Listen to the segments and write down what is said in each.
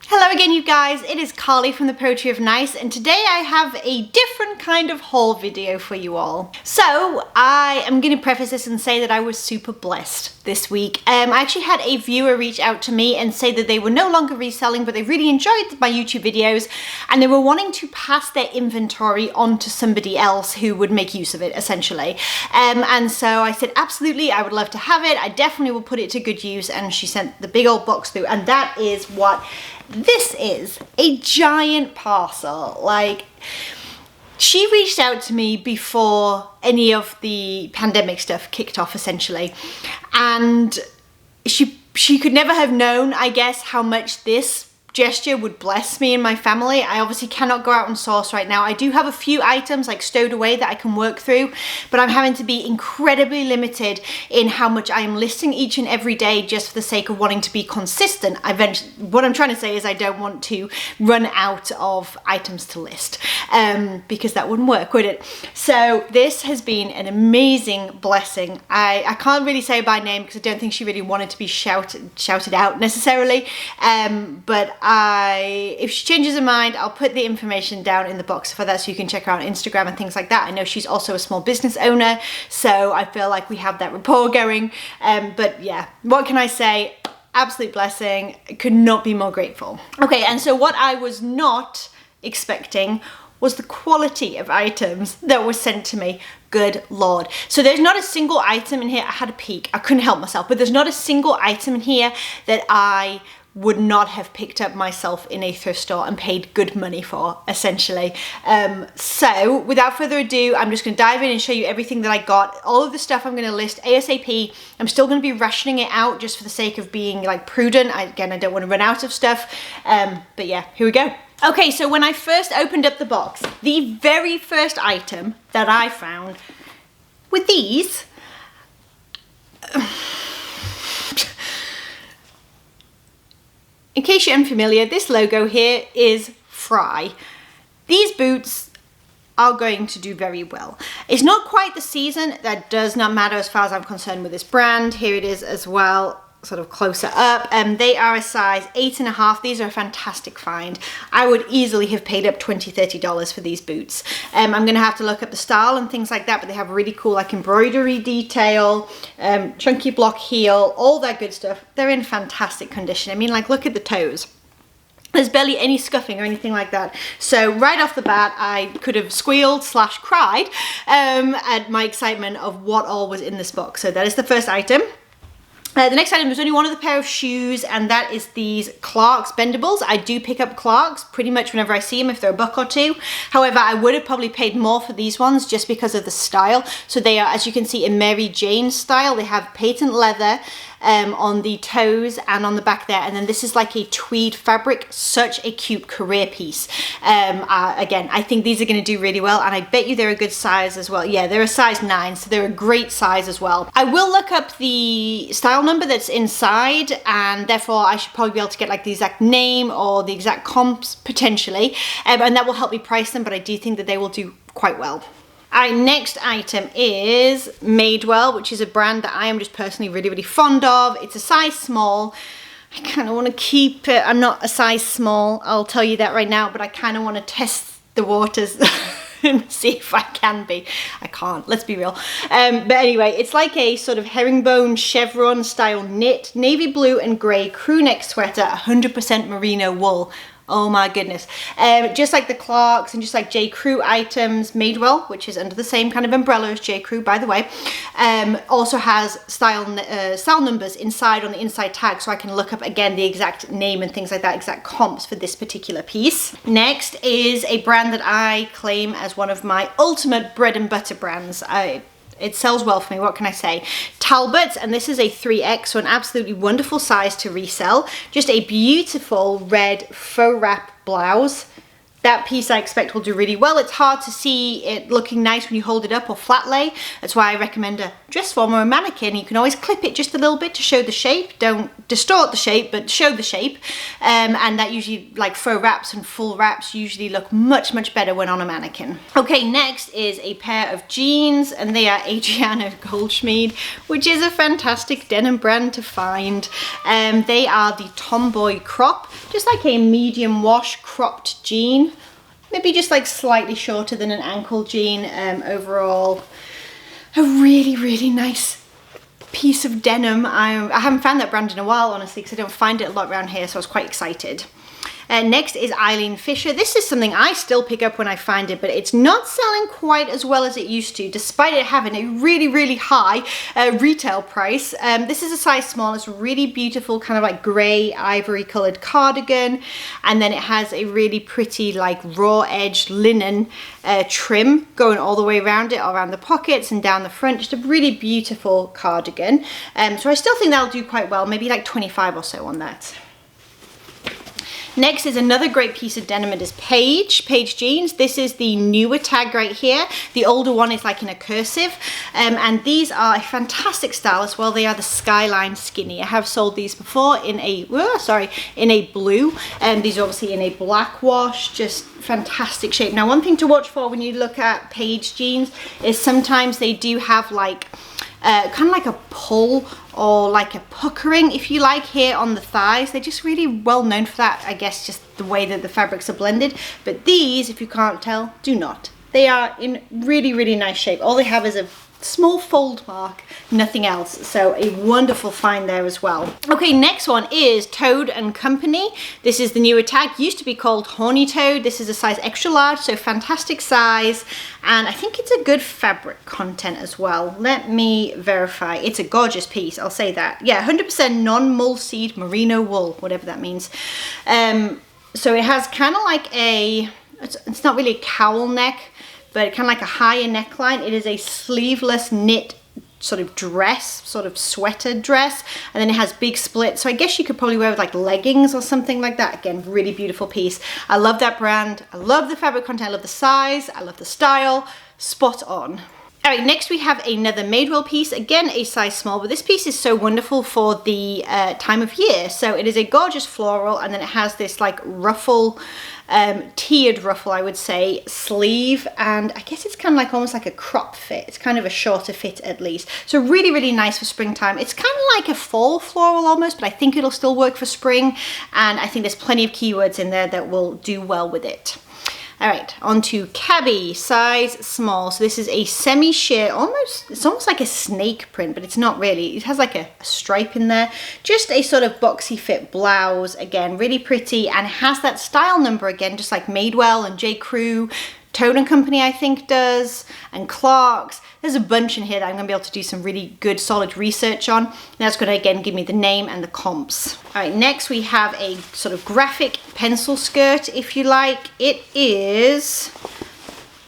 Hello again, you guys. It is Carly from the Poetry of Nice, and today I have a different kind of haul video for you all. So I am going to preface this and say that I was super blessed this week. I actually had a viewer reach out to me and say that they were no longer reselling, but they really enjoyed my YouTube videos and they were wanting to pass their inventory on to somebody else who would make use of it, essentially. And so I said, absolutely, I would love to have it. I definitely will put it to good use. And she sent the big old box through, and that is what this is, a giant parcel. Like, she reached out to me before any of the pandemic stuff kicked off, essentially, and she could never have known, I guess, how much this gesture would bless me and my family. I obviously cannot go out and source right now. I do have a few items like stowed away that I can work through, but I'm having to be incredibly limited in how much I am listing each and every day just for the sake of wanting to be consistent. What I'm trying to say is I don't want to run out of items to list because that wouldn't work, would it? So this has been an amazing blessing. I can't really say by name because I don't think she really wanted to be shouted out necessarily, but if she changes her mind, I'll put the information down in the box for that so you can check her out on Instagram and things like that. I know she's also a small business owner, so I feel like we have that rapport going. But yeah, what can I say? Absolute blessing. Could not be more grateful. Okay, and so what I was not expecting was the quality of items that were sent to me. Good Lord. So there's not a single item in here. I had a peek. I couldn't help myself, but there's not a single item in here that I would not have picked up myself in a thrift store and paid good money for, essentially. So without further ado, I'm just going to dive in and show you everything that I got. All of the stuff I'm going to list ASAP. I'm still going to be rationing it out just for the sake of being like prudent. Again, I don't want to run out of stuff. But yeah, here we go. Okay, so when I first opened up the box, the very first item that I found with these in case you're unfamiliar, this logo here is Fry. These boots are going to do very well. It's not quite the season. That does not matter as far as I'm concerned with this brand. Here it is as well, sort of closer up. They are a size 8.5. These are a fantastic find. I would easily have paid up $20, $30 for these boots. I'm gonna have to look up the style and things like that, but they have really cool like embroidery detail, chunky block heel, all that good stuff. They're in fantastic condition. I mean, like, look at the toes. There's barely any scuffing or anything like that. So right off the bat, I could have squealed / cried at my excitement of what all was in this box. So that is the first item. The next item is only one other pair of shoes, and that is these Clarks bendables. I do pick up Clarks pretty much whenever I see them, if they're a buck or two. However, I would have probably paid more for these ones just because of the style. So they are, as you can see, a Mary Jane style. They have patent leather on the toes and on the back there, and then this is like a tweed fabric. Such a cute career piece. Again, I think these are going to do really well, and I bet you they're a good size as well. Yeah, they're a size 9, so they're a great size as well. I will look up the style number that's inside, and therefore I should probably be able to get like the exact name or the exact comps potentially, and that will help me price them, but I do think that they will do quite well. Our next item is Madewell, which is a brand that I am just personally really, really fond of. It's a size small. I kind of want to keep it. I'm not a size small, I'll tell you that right now, but I kind of want to test the waters and see if I can be. I can't, let's be real. But anyway, it's like a sort of herringbone chevron style knit, navy blue and grey crew neck sweater, 100% merino wool. Oh my goodness. Just like the Clarks and just like J. Crew items, Madewell, which is under the same kind of umbrella as J. Crew, by the way, also has style numbers inside on the inside tag, so I can look up again the exact name and things like that, exact comps for this particular piece. Next is a brand that I claim as one of my ultimate bread and butter brands. It sells well for me, what can I say? Talbot, and this is a 3X, so an absolutely wonderful size to resell. Just a beautiful red faux wrap blouse. That piece I expect will do really well. It's hard to see it looking nice when you hold it up or flat lay. That's why I recommend a dress form or a mannequin. You can always clip it just a little bit to show the shape. Don't distort the shape, but show the shape. And that usually, like faux wraps and full wraps usually look much, much better when on a mannequin. Okay, next is a pair of jeans, and they are Adriana Goldschmied, which is a fantastic denim brand to find. They are the Tomboy Crop, just like a medium wash cropped jean. Maybe just like slightly shorter than an ankle jean. Overall, a really, really nice piece of denim. I haven't found that brand in a while, honestly, because I don't find it a lot around here, so I was quite excited. Next is Eileen Fisher. This is something I still pick up when I find it, but it's not selling quite as well as it used to, despite it having a really, really high retail price. This is a size small. It's a really beautiful kind of like grey ivory coloured cardigan, and then it has a really pretty like raw edged linen trim going all the way around it, around the pockets and down the front. Just a really beautiful cardigan. So I still think that'll do quite well, maybe like 25 or so on that. Next is another great piece of denim. It is Paige jeans. This is the newer tag right here. The older one is like in a cursive. And these are a fantastic style as well. They are the Skyline Skinny. I have sold these before in a, in a blue. And these are obviously in a black wash. Just fantastic shape. Now, one thing to watch for when you look at Paige jeans is sometimes they do have like kind of like a pull or like a puckering, if you like, here on the thighs. They're just really well known for that, I guess, just the way that the fabrics are blended. But these, if you can't tell, do not. They are in really, really nice shape. All they have is a small fold mark, nothing else. So a wonderful find there as well. Okay, next one is Toad and Company. This is the newer tag. Used to be called Horny Toad. This is a size extra large, so fantastic size, and I think it's a good fabric content as well. Let me verify. It's a gorgeous piece, I'll say that. Yeah, 100% non-mull seed merino wool, whatever that means. So it has kind of like a, it's not really a cowl neck, but kind of like a higher neckline. It is a sleeveless knit sort of dress, sort of sweater dress, and then it has big splits. So I guess you could probably wear with like leggings or something like that. Again, really beautiful piece. I love that brand. I love the fabric content. I love the size. I love the style. Spot on. All right, next we have another Madewell piece, again a size small, but this piece is so wonderful for the time of year. So it is a gorgeous floral, and then it has this like ruffle, tiered ruffle, I would say, sleeve, and I guess it's kind of like almost like a crop fit. It's kind of a shorter fit at least. So really, really nice for springtime. It's kind of like a fall floral almost, but I think it'll still work for spring, and I think there's plenty of keywords in there that will do well with it. All right, on to Cabby, size small. So this is a semi-sheer, it's almost like a snake print, but it's not really. It has like a stripe in there. Just a sort of boxy fit blouse, again, really pretty, and has that style number again, just like Madewell and J. Crew, Toad and Company, I think does, and Clark's. There's a bunch in here that I'm gonna be able to do some really good solid research on. And that's gonna again give me the name and the comps. All right, next we have a sort of graphic pencil skirt, if you like. It is,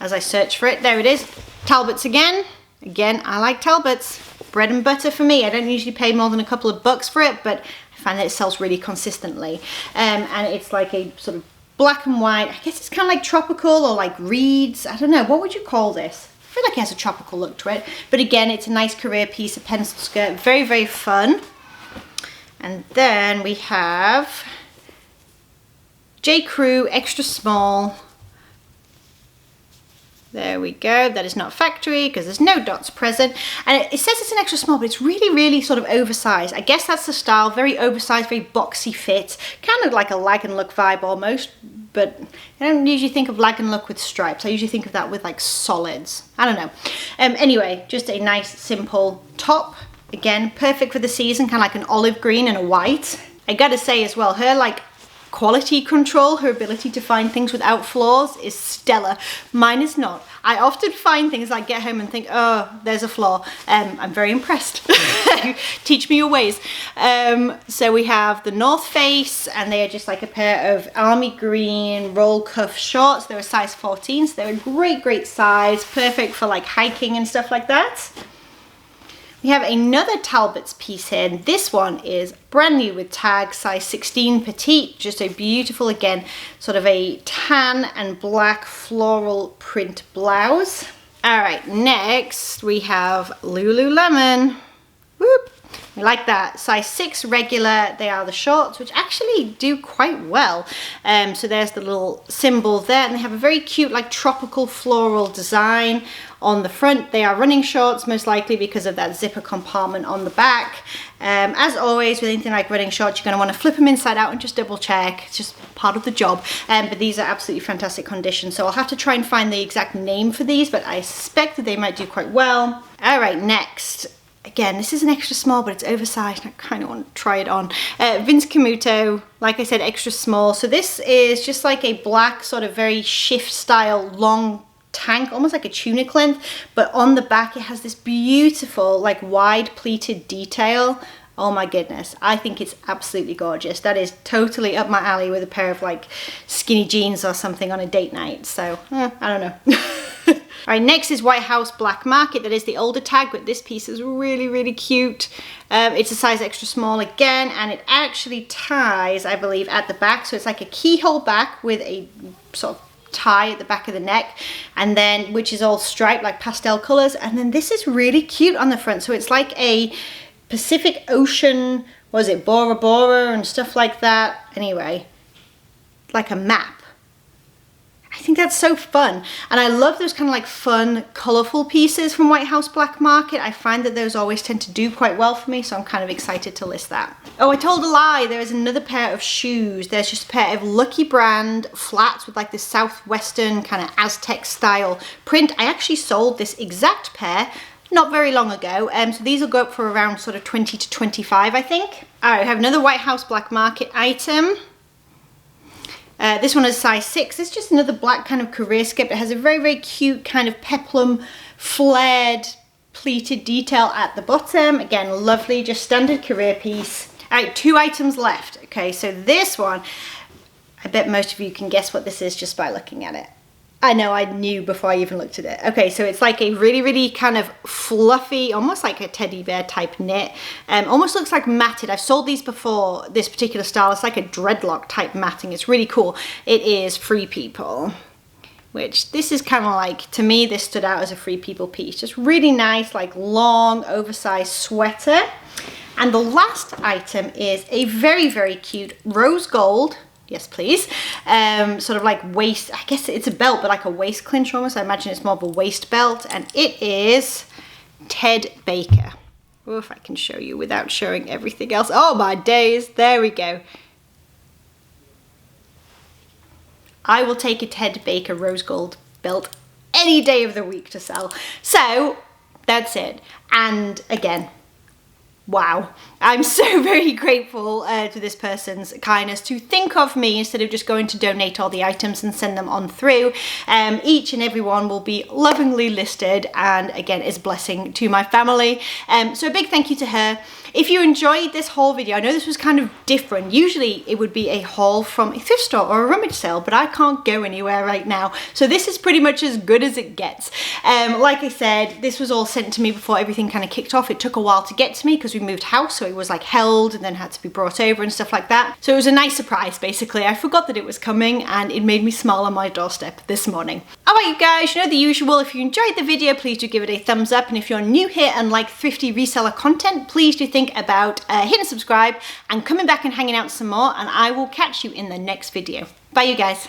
as I search for it, there it is, Talbots again. Again, I like Talbots. Bread and butter for me. I don't usually pay more than a couple of bucks for it, but I find that it sells really consistently. And it's like a sort of black and white, I guess it's kind of like tropical or like reeds. I don't know, what would you call this? I feel like it has a tropical look to it, but again, it's a nice career piece, a pencil skirt, very, very fun. And then we have J. Crew, extra small. There we go. That is not factory because there's no dots present. And it says it's an extra small, but it's really, really sort of oversized. I guess that's the style. Very oversized, very boxy fit. Kind of like a Lag and Look vibe almost. But I don't usually think of Lag and Look with stripes. I usually think of that with like solids. I don't know. Anyway, just a nice, simple top. Again, perfect for the season. Kind of like an olive green and a white. I gotta say as well, her like quality control, her ability to find things without flaws is stellar. Mine is not. I often find things like get home and think, oh, there's a flaw. I'm very impressed. Teach me your ways. So we have the North Face, and they are just like a pair of army green roll cuff shorts. They're a size 14, so they're a great, great size. Perfect for like hiking and stuff like that. We have another Talbot's piece here, and this one is brand new with tags, size 16 petite, just a beautiful, again, sort of a tan and black floral print blouse. All right, next we have Lululemon. Whoop. We like that. Size 6 regular, they are the shorts, which actually do quite well. So there's the little symbol there, and they have a very cute, like, tropical floral design on the front. They are running shorts, most likely because of that zipper compartment on the back. As always, with anything like running shorts, you're going to want to flip them inside out and just double check. It's just part of the job. But these are absolutely fantastic condition. So I'll have to try and find the exact name for these, but I suspect that they might do quite well. All right, next. Again, this is an extra small, but it's oversized. I kind of want to try it on. Vince Camuto, like I said, extra small. So this is just like a black, sort of very shift style, long tank, almost like a tunic length. But on the back, it has this beautiful, like, wide pleated detail. Oh my goodness, I think it's absolutely gorgeous. That is totally up my alley with a pair of, like, skinny jeans or something on a date night. So, I don't know. All right, next is White House Black Market. That is the older tag, but this piece is really, really cute. It's a size extra small again, and it actually ties, I believe, at the back. So it's like a keyhole back with a sort of tie at the back of the neck, and then, which is all striped, like pastel colors. And then this is really cute on the front. So it's like a Pacific Ocean, was it Bora Bora and stuff like that? Anyway, like a map. I think that's so fun, and I love those kind of like fun, colorful pieces from White House Black Market. I find that those always tend to do quite well for me, so I'm kind of excited to list that. Oh, I told a lie. There is another pair of shoes. There's just a pair of Lucky Brand flats with like this southwestern kind of Aztec style print. I actually sold this exact pair not very long ago, so these will go up for around sort of 20 to 25, I think. All right, I have another White House Black Market item. This one is size 6. It's just another black kind of career skip. It has a very, very cute kind of peplum flared pleated detail at the bottom. Again, lovely, just standard career piece. All right, 2 items left. Okay, so this one, I bet most of you can guess what this is just by looking at it. I know, I knew before I even looked at it. Okay, so it's like a really, really kind of fluffy, almost like a teddy bear type knit. Almost looks like matted. I've sold these before, this particular style. It's like a dreadlock type matting. It's really cool. It is Free People, which this is kind of like, to me, this stood out as a Free People piece. Just really nice, like long, oversized sweater. And the last item is a very, very cute rose gold, yes please, sort of like waist, I guess it's a belt, but like a waist clinch almost. I imagine it's more of a waist belt, and it is Ted Baker. Oh, if I can show you without showing everything else. Oh my days, there we go. I will take a Ted Baker rose gold belt any day of the week to sell. So that's it. And again, wow, I'm so very grateful to this person's kindness to think of me instead of just going to donate all the items and send them on through. Each and every one will be lovingly listed, and again, is a blessing to my family. So a big thank you to her. If you enjoyed this haul video, I know this was kind of different. Usually it would be a haul from a thrift store or a rummage sale, but I can't go anywhere right now. So this is pretty much as good as it gets. Like I said, this was all sent to me before everything kind of kicked off. It took a while to get to me because we moved house, so it was like held and then had to be brought over and stuff like that. So it was a nice surprise, basically. I forgot that it was coming, and it made me smile on my doorstep this morning. All right, you guys, you know the usual. If you enjoyed the video, please do give it a thumbs up. And if you're new here and like thrifty reseller content, please do think about hitting subscribe and coming back and hanging out some more, and I will catch you in the next video. Bye, you guys.